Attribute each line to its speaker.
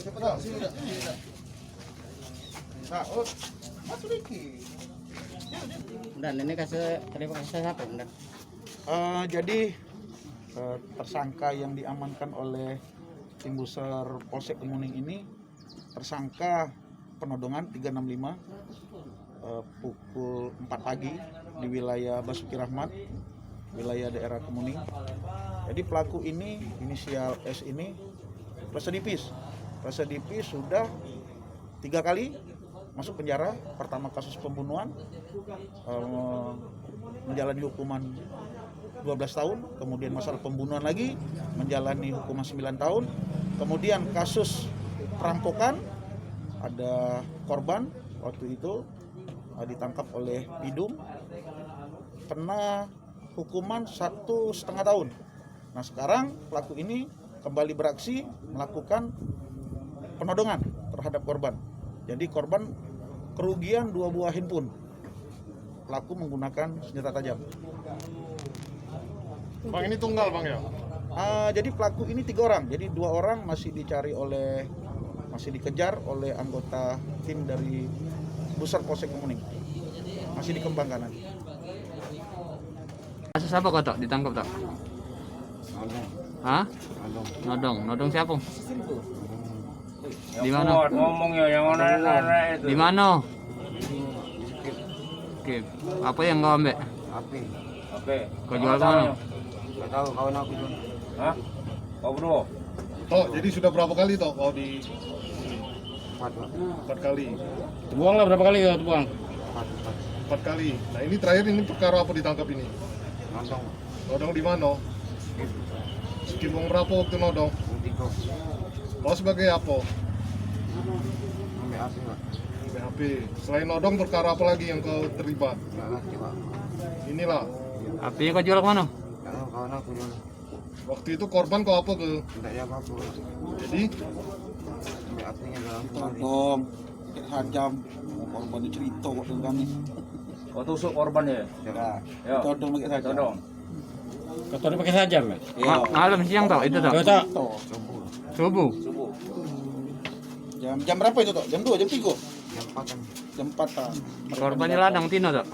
Speaker 1: Cepat sini dah. Nah, masuk dikit.
Speaker 2: Dan ini terima kasih siapa dan
Speaker 1: Jadi tersangka yang diamankan oleh tim besar Polsek Kemuning ini tersangka penodongan 365 pukul 4 pagi di wilayah Basuki Rahmat, wilayah daerah Kemuning. Jadi pelaku ini inisial S ini residipis sudah 3 kali masuk penjara. Pertama kasus pembunuhan, menjalani hukuman 12 tahun, kemudian masalah pembunuhan lagi menjalani hukuman 9 tahun, kemudian kasus perampokan, ada korban waktu itu ditangkap oleh Pidum, kena hukuman 1,5 tahun. Nah sekarang pelaku ini kembali beraksi melakukan penodongan terhadap korban. Jadi korban kerugian 2 buah handphone. Pelaku menggunakan senjata tajam.
Speaker 3: Bang, ini tunggal bang ya?
Speaker 1: Jadi pelaku ini 3 orang. Jadi 2 orang masih dikejar oleh anggota tim dari Pusat Polsek Kemuning. Masih dikembangkan nanti.
Speaker 2: kasus apa kok ditangkap tak? Hah? Nodong siapa? Di mana?
Speaker 4: Ngomong ya yang mana itu.
Speaker 2: Di mana? Oke, apa yang kau ambil?
Speaker 4: Oke.
Speaker 2: Kau jual mana?
Speaker 4: Enggak tahu kawan aku jual. Hah? Kau bro.
Speaker 3: Toh, jadi sudah berapa kali toh kau di 4 kali?
Speaker 5: Terbuang lah berapa kali ya terbuang?
Speaker 3: 4 kali. Nah ini terakhir ini perkara apa ditangkap ini? Nodong di mana? Skibong berapa waktu nodong? Kau sebagai apa? BHP. Selain nodong perkara apa lagi yang kau terlibat? Inilah.
Speaker 2: Apinya kau jual ke mana?
Speaker 3: Waktu itu korban kau apa ke? Jadi?
Speaker 1: Todong, tajam. Korban cerita kok dengan kami.
Speaker 4: Kau tusuk korban ya? Ya.
Speaker 1: Todong pakai saja.
Speaker 4: Todong.
Speaker 5: Kau pakai sajam ya?
Speaker 2: Malam siang tau itu tak?
Speaker 5: Tak.
Speaker 2: Subuh.
Speaker 1: Jam berapa itu toh? Jam 2, jam 3? Jam 4.
Speaker 2: Korbannya ladang Tino tak?